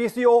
PCO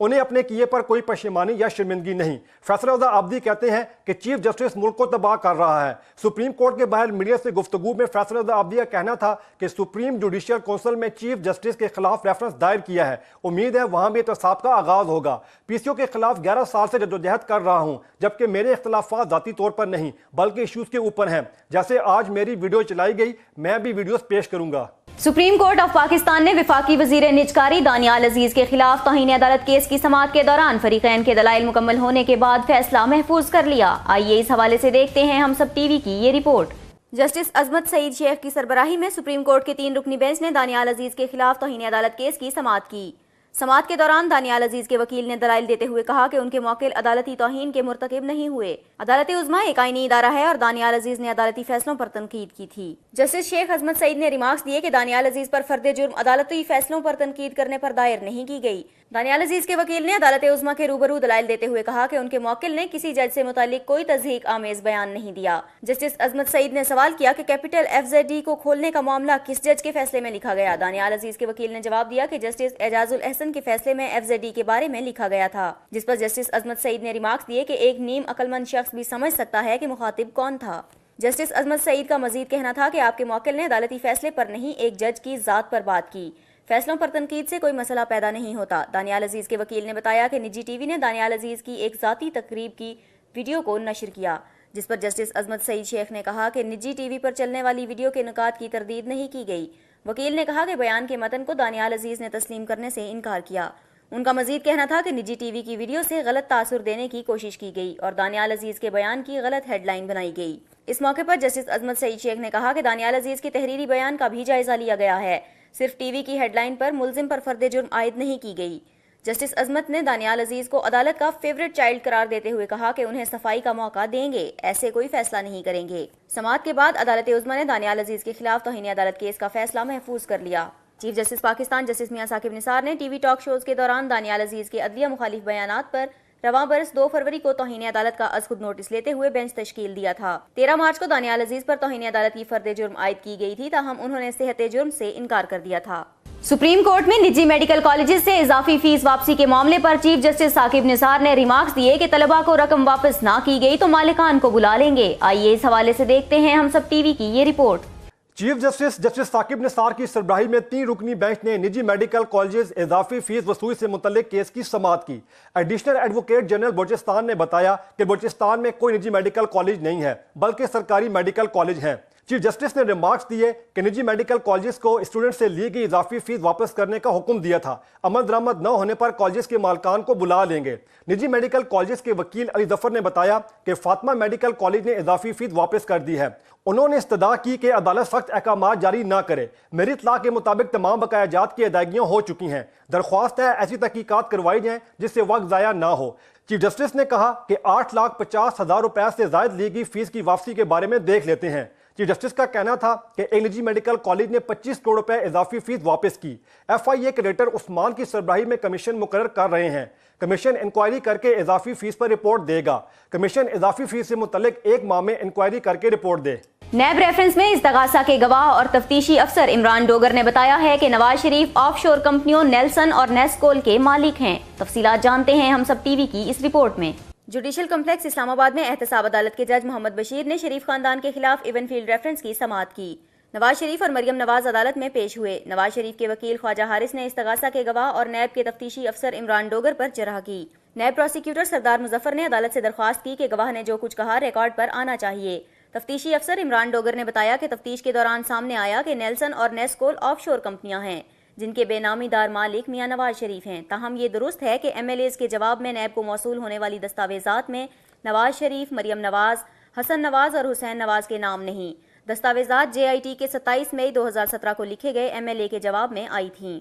انہیں اپنے کیے پر کوئی پشیمانی یا شرمندگی نہیں۔ فیصل رضا عابدی کہتے ہیں کہ چیف جسٹس ملک کو تباہ کر رہا ہے۔ سپریم کورٹ کے باہر میڈیا سے گفتگو میں فیصل رضا عابدی کا کہنا تھا کہ سپریم جوڈیشل کونسل میں چیف جسٹس کے خلاف ریفرنس دائر کیا ہے، امید ہے وہاں بھی احتساب کا آغاز ہوگا۔ پی سی او کے خلاف 11 سال سے جدوجہد کر رہا ہوں، جبکہ میرے اختلافات ذاتی طور پر نہیں بلکہ ایشوز کے اوپر ہیں۔ جیسے آج میری ویڈیو چلائی گئی، میں بھی ویڈیوز پیش کروں گا۔ سپریم کورٹ آف پاکستان نے وفاقی وزیر نجکاری دانیال عزیز کے خلاف توہین عدالت کیس کی سماعت کے دوران فریقین کے دلائل مکمل ہونے کے بعد فیصلہ محفوظ کر لیا۔ آئیے اس حوالے سے دیکھتے ہیں ہم سب ٹی وی کی یہ رپورٹ۔ جسٹس عظمت سعید شیخ کی سربراہی میں سپریم کورٹ کے 3 رکنی بینچ نے دانیال عزیز کے خلاف توہین عدالت کیس کی سماعت کی۔ سماعت کے دوران دانیال عزیز کے وکیل نے دلائل دیتے ہوئے کہا کہ ان کے موکل عدالتی توہین کے مرتکب نہیں ہوئے۔ عدالت عظمیٰ ایک آئینی ادارہ ہے اور دانیال عزیز نے عدالتی فیصلوں پر تنقید کی تھی۔ جسٹس شیخ عظمت سعید نے ریمارکس دیے کہ دانیال عزیز پر فرد جرم عدالتی فیصلوں پر تنقید کرنے پر دائر نہیں کی گئی۔ دانیال عزیز کے وکیل نے عدالت عظمیٰ کے روبرو دلائل دیتے ہوئے کہا کہ ان کے موکل نے کسی جج سے متعلق کوئی تضحیک آمیز بیان نہیں دیا۔ جسٹس عظمت سعید نے سوال کیا کہ کیپٹل FZD کو کھولنے کا معاملہ کس جج کے فیصلے میں لکھا گیا؟ دانیال عزیز کے وکیل نے جواب دیا کہ جسٹس اعجاز الاحسن کے فیصلے میں FZD کے بارے میں لکھا گیا تھا، جس پر جسٹس عظمت سعید نے ریمارکس دیے کہ ایک نیم عقلمند شخص بھی سمجھ سکتا ہے کہ مخاطب کون تھا۔ جسٹس عظمت سعید کا مزید کہنا تھا کہ آپ کے موکل نے عدالتی فیصلے پر نہیں ایک جج کی ذات پر بات کی۔ فیصلوں پر تنقید سے کوئی مسئلہ پیدا نہیں ہوتا۔ دانیال عزیز کے وکیل نے بتایا کہ نجی ٹی وی نے دانیال عزیز کی ایک ذاتی تقریب کی ویڈیو کو نشر کیا، جس پر جسٹس عظمت سعید شیخ نے کہا کہ نجی ٹی وی پر چلنے والی ویڈیو کے نکات کی تردید نہیں کی گئی۔ وکیل نے کہا کہ بیان کے متن کو دانیال عزیز نے تسلیم کرنے سے انکار کیا۔ ان کا مزید کہنا تھا کہ نجی ٹی وی کی ویڈیو سے غلط تاثر دینے کی کوشش کی گئی اور دانیال عزیز کے بیان کی غلط ہیڈ لائن بنائی گئی۔ اس موقع پر جسٹس عظمت سعید شیخ نے کہا کہ دانیال عزیز کی تحریری بیان کا بھی جائزہ لیا گیا ہے، صرف ٹی وی کی ہیڈ لائن پر ملزم پر فرد جرم عائد نہیں کی گئی۔ جسٹس عظمت نے دانیال عزیز کو عدالت کا فیورٹ چائلڈ قرار دیتے ہوئے کہا کہ انہیں صفائی کا موقع دیں گے، ایسے کوئی فیصلہ نہیں کریں گے۔ سماعت کے بعد عدالت عظمیٰ نے دانیال عزیز کے خلاف توہین عدالت کیس کا فیصلہ محفوظ کر لیا۔ چیف جسٹس پاکستان جسٹس میاں ثاقب نثار نے ٹی وی ٹاک شوز کے دوران دانیال عزیز کے عدلیہ مخالف بیانات پر رواں برس 2 فروری کو توہین عدالت کا از خود نوٹس لیتے ہوئے بینچ تشکیل دیا تھا۔ 13 مارچ کو دانیال عزیز پر توہین عدالت کی فرد جرم عائد کی گئی تھی، تاہم انہوں نے صحت جرم سے انکار کر دیا تھا۔ سپریم کورٹ میں نجی میڈیکل کالجز سے اضافی فیس واپسی کے معاملے پر چیف جسٹس ثاقب نثار نے ریمارکس دیے کہ طلباء کو رقم واپس نہ کی گئی تو مالکان کو بلا لیں گے۔ آئیے اس حوالے سے دیکھتے ہیں ہم سب ٹی وی کی یہ report. Chief justice justice Saqib Nisar کی سربراہی میں 3 رکنی بینچ نے نجی میڈیکل کالجز اضافی فیس وصولی سے متعلق کیس کی سماعت کی۔ ایڈیشنل ایڈوکیٹ جنرل بلوچستان نے بتایا کہ بلوچستان میں کوئی نجی میڈیکل کالج نہیں ہے بلکہ سرکاری میڈیکل کالج ہیں۔ چیف جسٹس نے ریمارکس دیے کہ نجی میڈیکل کالجز کو اسٹوڈنٹ سے لی گئی اضافی فیس واپس کرنے کا حکم دیا تھا، عمل درآمد نہ ہونے پر کالجز کے مالکان کو بلا لیں گے۔ نجی میڈیکل کالجز کے وکیل علی ظفر نے بتایا کہ فاطمہ میڈیکل کالج نے اضافی فیس واپس کر دی ہے۔ انہوں نے استدعا کی کہ عدالت سخت احکامات جاری نہ کرے۔ میری اطلاع کے مطابق تمام بقایا جات کی ادائیگیاں ہو چکی ہیں۔ درخواست ہے ایسی تحقیقات کروائی جائیں جس سے وقت ضائع نہ ہو۔ چیف جسٹس نے کہا کہ 8,50,000 روپے سے زائد لی گئی فیس کی واپسی کے بارے میں دیکھ لیتے ہیں۔ چیف جسٹس کا کہنا تھا کہ ایک نجی میڈیکل کالج نے 25 کروڑ روپے اضافی فیس واپس کی۔ FIA کے ریٹر عثمان کی سربراہی میں کمیشن مقرر کر رہے ہیں۔ کمیشن انکوائری کر کے اضافی فیس پر رپورٹ دے گا۔ کمیشن اضافی فیس سے متعلق 1 ماہ میں انکوائری کر کے رپورٹ دے۔ نیب ریفرنس میں استغاثہ کے گواہ اور تفتیشی افسر عمران ڈوگر نے بتایا ہے کہ نواز شریف آف شور کمپنیوں نیلسن اور نیسکول کے مالک ہیں۔ تفصیلات جانتے ہیں ہم سب ٹی وی کی اس رپورٹ میں۔ جوڈیشل کمپلیکس اسلام آباد میں احتساب عدالت کے جج محمد بشیر نے شریف خاندان کے خلاف ایون فیلڈ ریفرنس کی سماعت کی۔ نواز شریف اور مریم نواز عدالت میں پیش ہوئے۔ نواز شریف کے وکیل خواجہ حارث نے استغاثہ کے گواہ اور نیب کے تفتیشی افسر عمران ڈوگر پر جرح کی۔ نیب پروسیکیوٹر سردار مظفر نے عدالت سے درخواست کی کہ گواہ نے جو کچھ کہا ریکارڈ پر آنا چاہیے۔ تفتیشی افسر عمران ڈوگر نے بتایا کہ تفتیش کے دوران سامنے آیا کہ نیلسن اور نیسکول آف شور کمپنیاں ہیں جن کے بے نامی دار مالک میاں نواز شریف ہیں، تاہم یہ درست ہے کہ MLAs کے جواب میں نیب کو موصول ہونے والی دستاویزات میں نواز شریف، مریم نواز، حسن نواز اور حسین نواز کے نام نہیں۔ دستاویزات JIT کے 27 مئی 2017 کو لکھے گئے MLA کے جواب میں آئی تھیں۔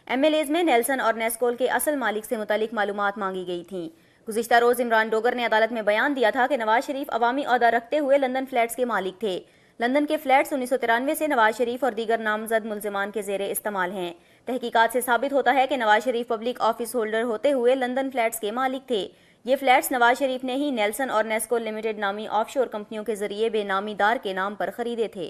MLAs میں نیلسن اور نیسکول کے اصل مالک سے متعلق معلومات مانگی گئی تھیں۔ گزشتہ روز عمران ڈوگر نے عدالت میں بیان دیا تھا کہ نواز شریف عوامی عہدہ رکھتے ہوئے لندن فلیٹس کے مالک تھے۔ لندن کے فلیٹس 1993 سے نواز شریف اور دیگر نامزد ملزمان کے زیر استعمال ہیں۔ تحقیقات سے ثابت ہوتا ہے کہ Nawaz Sharif public office holder ہوتے ہوئے لندن فلیٹس کے مالک تھے۔ یہ فلیٹس نواز شریف نے ہی نیلسن اور نیسکول لمیٹڈ نامی آف شور کمپنیوں کے ذریعے بے نامی دار کے نام پر خریدے تھے۔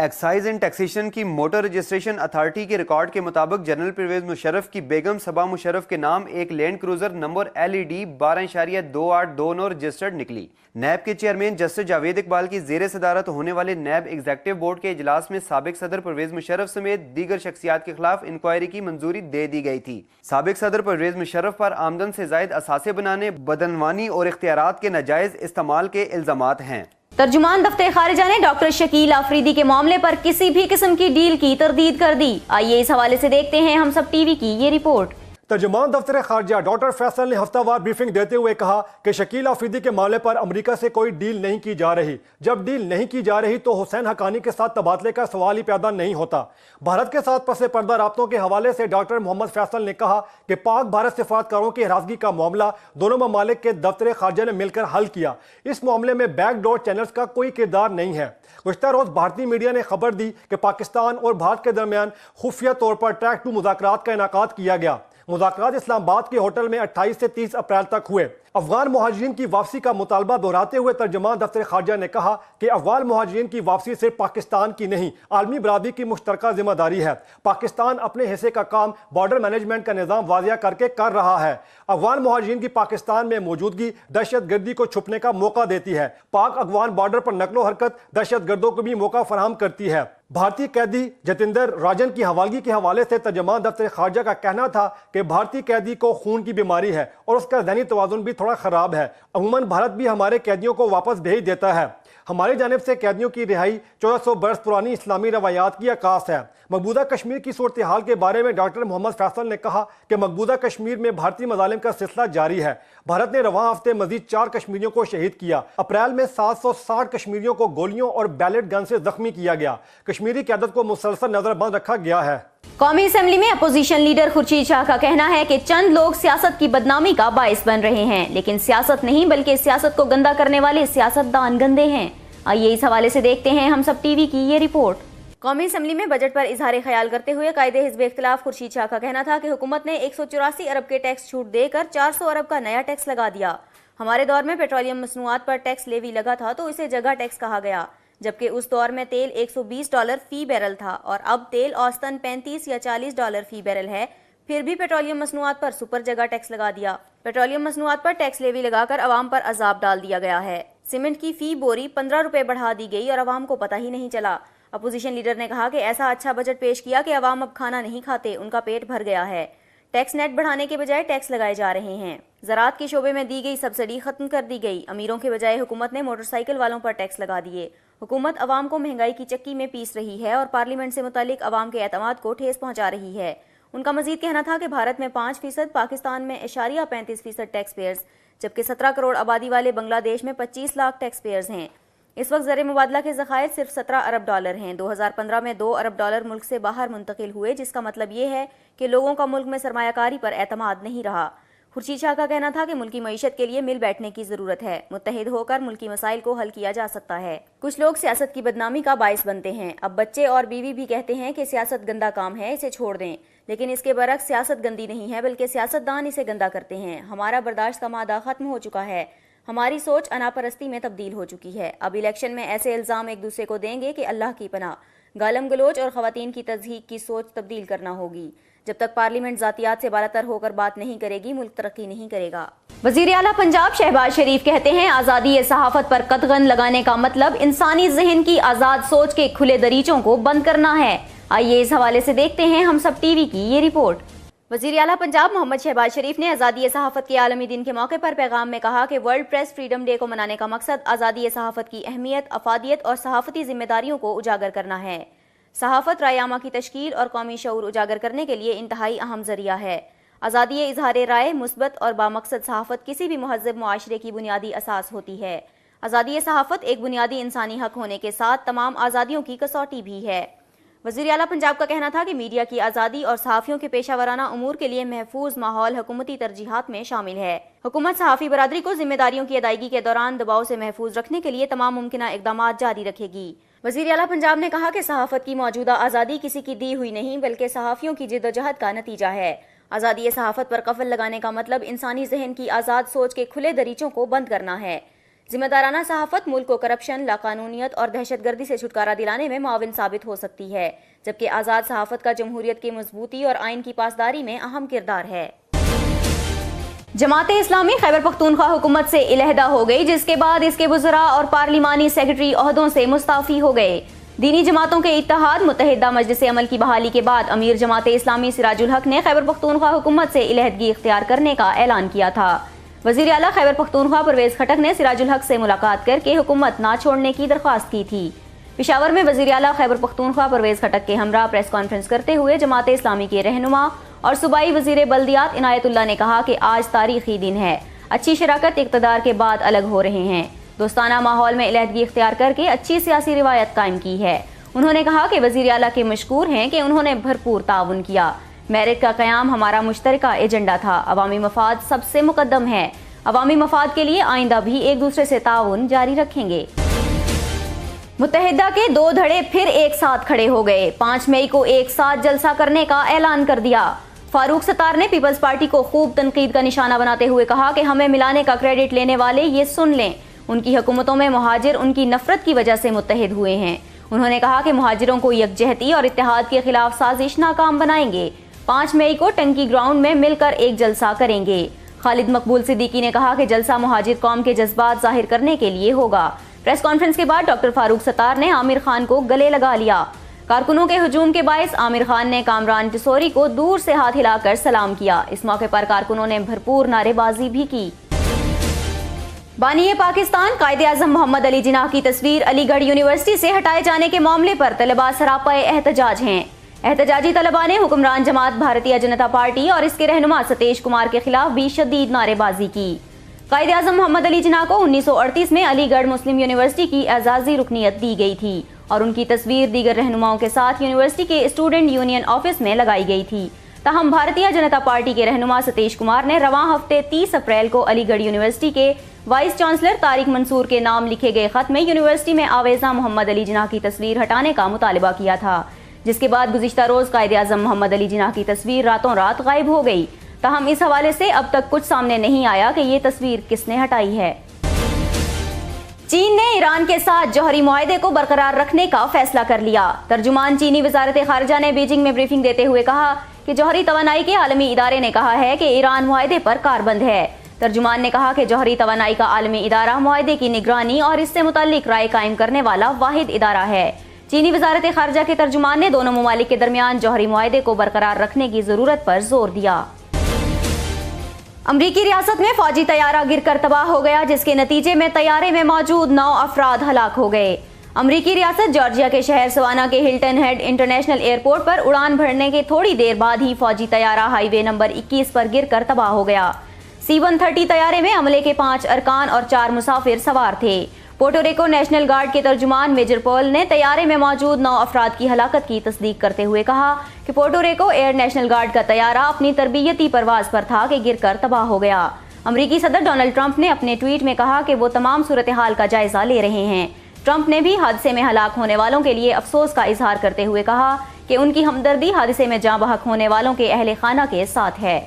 ایکسائز اینڈ ٹیکسیشن کی موٹر رجسٹریشن اتھارٹی کے ریکارڈ کے مطابق جنرل پرویز مشرف کی بیگم صبا مشرف کے نام ایک land cruiser number LED 12.2829 registered نکلی۔ نیب کے چیئرمین جسٹس جاوید اقبال کی زیر صدارت ہونے والے نیب ایگزیکٹو بورڈ کے اجلاس میں سابق صدر پرویز مشرف سمیت دیگر شخصیات کے خلاف انکوائری کی منظوری دے دی گئی تھی۔ سابق صدر پرویز مشرف پر آمدن سے زائد اثاثے بنانے، بدعنوانی اور اختیارات کے ناجائز استعمال کے الزامات ہیں۔ ترجمان دفتر خارجہ نے ڈاکٹر شکیل آفریدی کے معاملے پر کسی بھی قسم کی ڈیل کی تردید کر دی۔ آئیے اس حوالے سے دیکھتے ہیں ہم سب ٹی وی کی یہ رپورٹ۔ ترجمان دفتر خارجہ ڈاکٹر فیصل نے ہفتہ وار بریفنگ دیتے ہوئے کہا کہ شکیل آفریدی کے معاملے پر امریکہ سے کوئی ڈیل نہیں کی جا رہی۔ جب ڈیل نہیں کی جا رہی تو حسین حقانی کے ساتھ تبادلے کا سوال ہی پیدا نہیں ہوتا۔ بھارت کے ساتھ پس پردہ رابطوں کے حوالے سے ڈاکٹر محمد فیصل نے کہا کہ پاک بھارت سفارتکاروں کی ہراسگی کا معاملہ دونوں ممالک کے دفتر خارجہ نے مل کر حل کیا۔ اس معاملے میں بیک ڈور چینلز کا کوئی کردار نہیں ہے۔ گزشتہ روز بھارتی میڈیا نے خبر دی کہ پاکستان اور بھارت کے درمیان خفیہ طور پر ٹریک 2 مذاکرات کا انعقاد کیا گیا۔ مذاکرات اسلام آباد کے ہوٹل میں 28 سے 30 اپریل تک ہوئے۔ افغان مہاجرین کی واپسی کا مطالبہ دہراتے ہوئے ترجمان دفتر خارجہ نے کہا کہ افغان مہاجرین کی واپسی صرف پاکستان کی نہیں، عالمی برادری کی مشترکہ ذمہ داری ہے۔ پاکستان اپنے حصے کا کام بارڈر مینجمنٹ کا نظام واضح کر کے کر رہا ہے۔ افغان مہاجرین کی پاکستان میں موجودگی دہشت گردی کو چھپنے کا موقع دیتی ہے۔ پاک افغان بارڈر پر نقل و حرکت دہشت گردوں کو بھی موقع فراہم کرتی ہے۔ بھارتی قیدی جتیندر راجن کی حوالگی کے حوالے سے ترجمان دفتر خارجہ کا کہنا تھا کہ بھارتی قیدی کو خون کی بیماری ہے اور اس کا ذہنی توازن بھی تھوڑا خراب ہے۔ عموماً بھارت بھی ہمارے قیدیوں کو واپس بھیج دیتا ہے۔ ہماری جانب سے قیدیوں کی رہائی 1400 برس پرانی اسلامی روایات کی عکاس ہے۔ مقبوضہ کشمیر کی صورتحال کے بارے میں ڈاکٹر محمد فیصل نے کہا کہ مقبوضہ کشمیر میں بھارتی مظالم کا سلسلہ جاری ہے۔ بھارت نے رواں ہفتے مزید 4 کشمیریوں کو شہید کیا۔ اپریل میں 760 کشمیریوں کو گولیوں اور بیلٹ گن سے زخمی کیا گیا۔ کشمیری قیادت کو مسلسل نظر بند رکھا گیا ہے۔ قومی اسمبلی میں اپوزیشن لیڈر خورشید شاہ کا کہنا ہے کہ چند لوگ سیاست کی بدنامی کا باعث بن رہے ہیں، لیکن سیاست نہیں بلکہ سیاست کو گندا کرنے والے سیاستدان گندے ہیں۔ آئیے اس حوالے سے دیکھتے ہیں ہم سب ٹی وی کی یہ رپورٹ۔ قومی اسمبلی میں بجٹ پر اظہار خیال کرتے ہوئے قائد حزب اختلاف خورشید شاہ کا کہنا تھا کہ حکومت نے 184 ارب کے ٹیکس چھوٹ دے کر 400 ارب کا نیا ٹیکس لگا دیا۔ ہمارے دور میں پیٹرولیم مصنوعات پر ٹیکس لیوی لگا تھا تو اسے جگہ ٹیکس کہا گیا، جبکہ اس دور میں تیل $120 فی بیرل تھا اور اب تیل اوسطاً $35 یا $40 فی بیرل ہے، پھر بھی پیٹرولیم مصنوعات پر سپر جگہ ٹیکس لگا دیا۔ پیٹرولیم مصنوعات پر ٹیکس لیوی لگا کر عوام پر عذاب ڈال دیا گیا ہے۔ سیمنٹ کی فی بوری 15 روپے بڑھا دی گئی اور عوام کو پتہ ہی نہیں چلا۔ اپوزیشن لیڈر نے کہا کہ ایسا اچھا بجٹ پیش کیا کہ عوام اب کھانا نہیں کھاتے، ان کا پیٹ بھر گیا ہے۔ ٹیکس نیٹ بڑھانے کے بجائے ٹیکس لگائے جا رہے ہیں۔ زراعت کے شعبے میں دی گئی سبسڈی ختم کر دی گئی۔ امیروں کے بجائے حکومت نے موٹر سائیکل والوں پر ٹیکس لگا دیے۔ حکومت عوام کو مہنگائی کی چکی میں پیس رہی ہے اور پارلیمنٹ سے متعلق عوام کے اعتماد کو ٹھیس پہنچا رہی ہے۔ ان کا مزید کہنا تھا کہ بھارت میں 5%، پاکستان میں 35% ٹیکس پیئرز، جبکہ 17 کروڑ آبادی والے بنگلہ دیش میں 25 لاکھ ٹیکس پیئرز ہیں۔ اس وقت زر مبادلہ کے ذخائر صرف 17 ارب ڈالر ہیں۔ 2015 میں 2 ارب ڈالر ملک سے باہر منتقل ہوئے، جس کا مطلب یہ ہے کہ لوگوں کا ملک میں سرمایہ کاری پر اعتماد نہیں رہا۔ خورشید شاہ کا کہنا تھا کہ ملکی معیشت کے لیے مل بیٹھنے کی ضرورت ہے، متحد ہو کر ملکی مسائل کو حل کیا جا سکتا ہے۔ کچھ لوگ سیاست کی بدنامی کا باعث بنتے ہیں۔ اب بچے اور بیوی بھی کہتے ہیں کہ سیاست گندا کام ہے، اسے چھوڑ دیں، لیکن اس کے برعکس سیاست گندی نہیں ہے بلکہ سیاستدان اسے گندا کرتے ہیں۔ ہمارا برداشت کا مادہ ختم ہو چکا ہے، ہماری سوچ انا پرستی میں تبدیل ہو چکی ہے۔ اب الیکشن میں ایسے الزام ایک دوسرے کو دیں گے کہ اللہ کی پناہ، گالم گلوچ اور خواتین کی تضحیک کی سوچ تبدیل کرنا ہوگی۔ جب تک پارلیمنٹ ذاتیات سے بالاتر ہو کر بات نہیں کرے گی، ملک ترقی نہیں کرے گا۔ وزیر اعلیٰ پنجاب شہباز شریف کہتے ہیں آزادی صحافت پر قدغن لگانے کا مطلب انسانی ذہن کی آزاد سوچ کے کھلے دریچوں کو بند کرنا ہے۔ آئیے اس حوالے سے دیکھتے ہیں ہم سب ٹی وی کی یہ رپورٹ۔ وزیر اعلیٰ پنجاب محمد شہباز شریف نے آزادی صحافت کے عالمی دن کے موقع پر پیغام میں کہا کہ ورلڈ پریس فریڈم ڈے کو منانے کا مقصد آزادی صحافت کی اہمیت، افادیت اور صحافتی ذمہ داریوں کو اجاگر کرنا ہے۔ صحافت رائے عامہ کی تشکیل اور قومی شعور اجاگر کرنے کے لیے انتہائی اہم ذریعہ ہے۔ آزادی اظہار رائے، مثبت اور بامقصد صحافت کسی بھی مہذب معاشرے کی بنیادی اساس ہوتی ہے۔ آزادی صحافت ایک بنیادی انسانی حق ہونے کے ساتھ تمام آزادیوں کی کسوٹی بھی ہے۔ وزیر اعلیٰ پنجاب کا کہنا تھا کہ میڈیا کی آزادی اور صحافیوں کے پیشہ ورانہ امور کے لیے محفوظ ماحول حکومتی ترجیحات میں شامل ہے۔ حکومت صحافی برادری کو ذمہ داریوں کی ادائیگی کے دوران دباؤ سے محفوظ رکھنے کے لیے تمام ممکنہ اقدامات جاری رکھے گی۔ وزیر اعلیٰ پنجاب نے کہا کہ صحافت کی موجودہ آزادی کسی کی دی ہوئی نہیں بلکہ صحافیوں کی جدوجہد کا نتیجہ ہے۔ آزادی صحافت پر قفل لگانے کا مطلب انسانی ذہن کی آزاد سوچ کے کھلے دریچوں کو بند کرنا ہے۔ ذمہ دارانہ صحافت ملک کو کرپشن، لاقانونیت اور دہشت گردی سے چھٹکارا دلانے میں معاون ثابت ہو سکتی ہے، جبکہ آزاد صحافت کا جمہوریت کی مضبوطی اور آئین کی پاسداری میں اہم کردار ہے۔ جماعت اسلامی خیبر پختونخوا حکومت سے علیحدہ ہو گئی، جس کے بعد اس کے وزراء اور پارلیمانی سیکرٹری عہدوں سے مستعفی ہو گئے۔ دینی جماعتوں کے اتحاد متحدہ مجلس عمل کی بحالی کے بعد امیر جماعت اسلامی سراج الحق نے خیبر پختونخوا حکومت سے علیحدگی اختیار کرنے کا اعلان کیا تھا۔ وزیر اعلیٰ خیبر پختونخوا پرویز خٹک نے سراج الحق سے ملاقات کر کے حکومت نہ چھوڑنے کی درخواست کی تھی۔ پشاور میں وزیر اعلیٰ خیبر پختونخوا پرویز خٹک کے ہمراہ پریس کانفرنس کرتے ہوئے جماعت اسلامی کے رہنما اور صوبائی وزیر بلدیات عنایت اللہ نے کہا کہ آج تاریخی دن ہے، اچھی شراکت اقتدار کے بعد الگ ہو رہے ہیں، دوستانہ ماحول میں علیحدگی اختیار کر کے اچھی سیاسی روایت قائم کی ہے۔ انہوں نے کہا کہ وزیر اعلیٰ کے مشکور ہیں کہ انہوں نے بھرپور تعاون کیا۔ میرٹ کا قیام ہمارا مشترکہ ایجنڈا تھا، عوامی مفاد سب سے مقدم ہے، عوامی مفاد کے لیے آئندہ بھی ایک دوسرے سے تعاون جاری رکھیں گے۔ متحدہ کے دو دھڑے پھر ایک ساتھ کھڑے ہو گئے، 5 مئی کو ایک ساتھ جلسہ کرنے کا اعلان کر دیا۔ فاروق ستار نے پیپلز پارٹی کو خوب تنقید کا نشانہ بناتے ہوئے کہا کہ ہمیں ملانے کا کریڈٹ لینے والے یہ سن لیں، ان کی حکومتوں میں مہاجر ان کی نفرت کی وجہ سے متحد ہوئے ہیں۔ انہوں نے کہا کہ مہاجروں کو یکجہتی اور اتحاد کے خلاف سازش ناکام بنائیں گے۔ 5 مئی کو ٹنکی گراؤنڈ میں مل کر ایک جلسہ کریں گے۔ خالد مقبول صدیقی نے کہا کہ جلسہ مہاجر قوم کے جذبات ظاہر کرنے کے لیے ہوگا۔ پریس کانفرنس کے بعد ڈاکٹر فاروق ستار نے عامر خان کو گلے لگا لیا۔ کارکنوں کے ہجوم کے باعث عامر خان نے کامران ٹسوری کو دور سے ہاتھ ہلا کر سلام کیا۔ اس موقع پر کارکنوں نے بھرپور نعرے بازی بھی کی۔ بانی پاکستان قائد اعظم محمد علی جناح کی تصویر علی گڑھ یونیورسٹی سے ہٹائے جانے کے معاملے پر طلباء سراپا احتجاج ہیں۔ احتجاجی طلباء نے حکمران جماعت بھارتیہ جنتا پارٹی اور اس کے رہنما ستیش کمار کے خلاف بھی شدید نعرے بازی کی۔ قائد اعظم محمد علی جناح کو 1938 میں علی گڑھ مسلم یونیورسٹی کی اعزازی رکنیت دی گئی تھی اور ان کی تصویر دیگر رہنماؤں کے ساتھ یونیورسٹی کے اسٹوڈنٹ یونین آفس میں لگائی گئی تھی۔ تاہم بھارتیہ جنتا پارٹی کے رہنما ستیش کمار نے رواں ہفتے 30 اپریل کو علی گڑھ یونیورسٹی کے وائس چانسلر طارق منصور کے نام لکھے گئے خط میں یونیورسٹی میں آویزاں محمد علی جناح کی تصویر ہٹانے کا مطالبہ کیا تھا، جس کے بعد گزشتہ روز قائد اعظم محمد علی جناح کی تصویر راتوں رات غائب ہو گئی۔ تاہم اس حوالے سے اب تک کچھ سامنے نہیں آیا کہ یہ تصویر کس نے ہٹائی ہے۔ چین نے ایران کے ساتھ جوہری معاہدے کو برقرار رکھنے کا فیصلہ کر لیا۔ ترجمان چینی وزارت خارجہ نے بیجنگ میں بریفنگ دیتے ہوئے کہا کہ جوہری توانائی کے عالمی ادارے نے کہا ہے کہ ایران معاہدے پر کاربند ہے۔ ترجمان نے کہا کہ جوہری توانائی کا عالمی ادارہ معاہدے کی نگرانی اور اس سے متعلق رائے قائم کرنے والا واحد ادارہ ہے۔ چینی وزارت خارجہ کے ترجمان نے دونوں ممالک کے درمیان جوہری معاہدے کو برقرار رکھنے کی ضرورت پر زور دیا۔ امریکی ریاست میں فوجی طیارہ گر کر تباہ ہو گیا، جس کے نتیجے میں طیارے میں موجود 9 افراد ہلاک ہو گئے۔ امریکی ریاست جارجیا کے شہر سوانا کے ہلٹن ہیڈ انٹرنیشنل ایئرپورٹ پر اڑان بھرنے کے تھوڑی دیر بعد ہی فوجی طیارہ ہائی وے نمبر 21 پر گر کر تباہ ہو گیا۔ C-130 طیارے میں عملے کے 5 ارکان اور 4 مسافر سوار تھے۔ پورٹوریکو نیشنل گارڈ کے ترجمان میجر پول نے طیارے میں موجود 9 افراد کی ہلاکت کی تصدیق کرتے ہوئے کہا کہ پورٹوریکو ایئر نیشنل گارڈ کا طیارہ اپنی تربیتی پرواز پر تھا کہ گر کر تباہ ہو گیا۔ امریکی صدر ڈونلڈ ٹرمپ نے اپنے ٹویٹ میں کہا کہ وہ تمام صورتحال کا جائزہ لے رہے ہیں۔ ٹرمپ نے بھی حادثے میں ہلاک ہونے والوں کے لیے افسوس کا اظہار کرتے ہوئے کہا کہ ان کی ہمدردی حادثے میں جاں بحق ہونے والوں کے اہل خانہ کے ساتھ ہے۔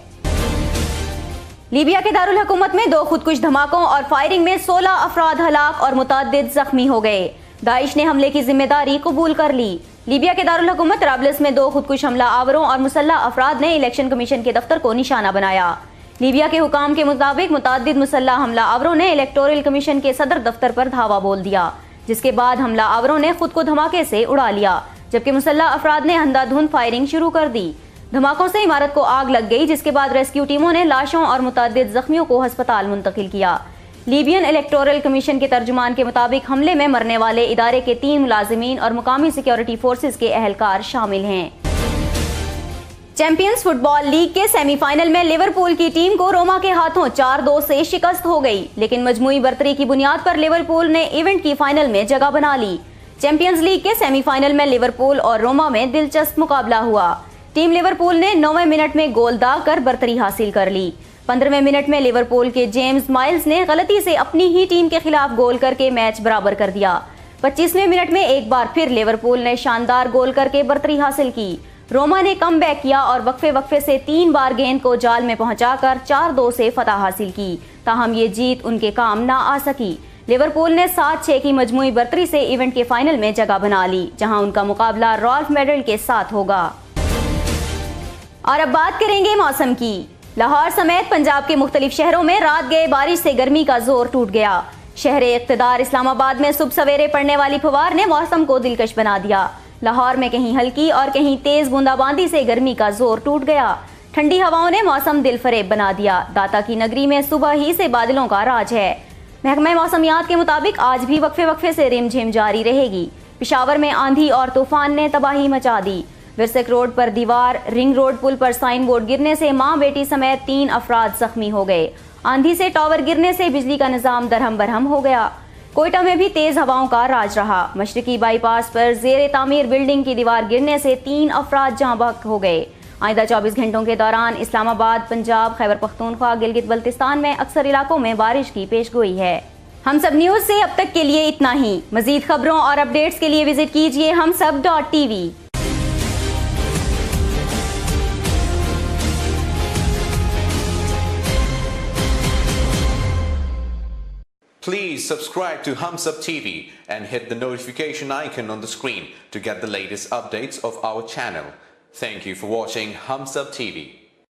لیبیا کے دارالحکومت میں 2 خودکش دھماکوں اور فائرنگ میں 16 افراد ہلاک اور متعدد زخمی ہو گئے۔ داعش نے حملے کی ذمہ داری قبول کر لی۔ لیبیا کے دارالحکومت طرابلس میں 2 خودکش حملہ آوروں اور مسلح افراد نے الیکشن کمیشن کے دفتر کو نشانہ بنایا۔ لیبیا کے حکام کے مطابق متعدد مسلح حملہ آوروں نے الیکٹورل کمیشن کے صدر دفتر پر دھاوا بول دیا، جس کے بعد حملہ آوروں نے خود کو دھماکے سے اڑا لیا، جبکہ مسلح افراد نے اندھا دھند فائرنگ شروع کر دی۔ دھماکوں سے عمارت کو آگ لگ گئی، جس کے بعد ریسکیو ٹیموں نے لاشوں اور متعدد زخمیوں کو ہسپتال منتقل کیا۔ لیبین الیکٹورل کمیشن کے ترجمان کے مطابق حملے میں مرنے والے ادارے کے 3 ملازمین اور مقامی سیکیورٹی فورسز کے اہلکار شامل ہیں۔ چیمپئنز فٹ بال لیگ کے سیمی فائنل میں لیورپول کی ٹیم کو روما کے ہاتھوں 4-2 سے شکست ہو گئی، لیکن مجموعی برتری کی بنیاد پر لیورپول نے ایونٹ کی فائنل میں جگہ بنا لی۔ چیمپئنز لیگ کے سیمی فائنل میں لیورپول اور روما میں دلچسپ مقابلہ ہوا۔ ٹیم لیورپول نے 9ویں منٹ میں گول داغ کر برتری حاصل کر لی۔ 15ویں منٹ میں لیورپول کے جیمز مائلز نے غلطی سے اپنی ہی ٹیم کے خلاف گول کر کے میچ برابر کر دیا۔ 25ویں منٹ میں ایک بار پھر لیورپول نے شاندار گول کر کے برتری حاصل کی۔ روما نے کم بیک کیا اور وقفے سے 3 بار گیند کو جال میں پہنچا کر 4-2 سے فتح حاصل کی، تاہم یہ جیت ان کے کام نہ آ سکی۔ لیورپول نے 7-6 کی مجموعی برتری سے ایونٹ کے فائنل میں جگہ بنا لی، جہاں ان کا مقابلہ رالف میڈل کے ساتھ ہوگا۔ اور اب بات کریں گے موسم کی۔ لاہور سمیت پنجاب کے مختلف شہروں میں رات گئے بارش سے گرمی کا زور ٹوٹ گیا۔ شہر اقتدار اسلام آباد میں صبح سویرے پڑنے والی پھوار نے موسم کو دلکش بنا دیا۔ لاہور میں کہیں ہلکی اور کہیں تیز بوندا باندی سے گرمی کا زور ٹوٹ گیا۔ ٹھنڈی ہواؤں نے موسم دل فریب بنا دیا۔ داتا کی نگری میں صبح ہی سے بادلوں کا راج ہے۔ محکمہ موسمیات کے مطابق آج بھی وقفے وقفے سے رم جھم جاری رہے گی۔ پشاور میں آندھی اور طوفان نے تباہی مچا دی۔ ورسک روڈ پر دیوار، رنگ روڈ پل پر سائن بورڈ گرنے سے ماں بیٹی سمیت 3 افراد زخمی ہو گئے۔ آندھی سے ٹاور گرنے سے بجلی کا نظام درہم برہم ہو گیا۔ کوئٹہ میں بھی تیز ہواؤں کا راج رہا۔ مشرقی بائی پاس پر زیر تعمیر بلڈنگ کی دیوار گرنے سے 3 افراد جاں بحق ہو گئے۔ آئندہ 24 گھنٹوں کے دوران اسلام آباد، پنجاب، خیبر پختونخوا، گلگت بلتستان میں اکثر علاقوں میں بارش کی پیش گوئی ہے۔ ہم سب نیوز سے اب تک کے لیے اتنا ہی۔ مزید خبروں اور اپڈیٹس کے لیے وزٹ کیجیے humsab.tv۔ Please subscribe to Humsab TV and hit the notification icon on the screen to get the latest updates of our channel. Thank you for watching Humsab TV.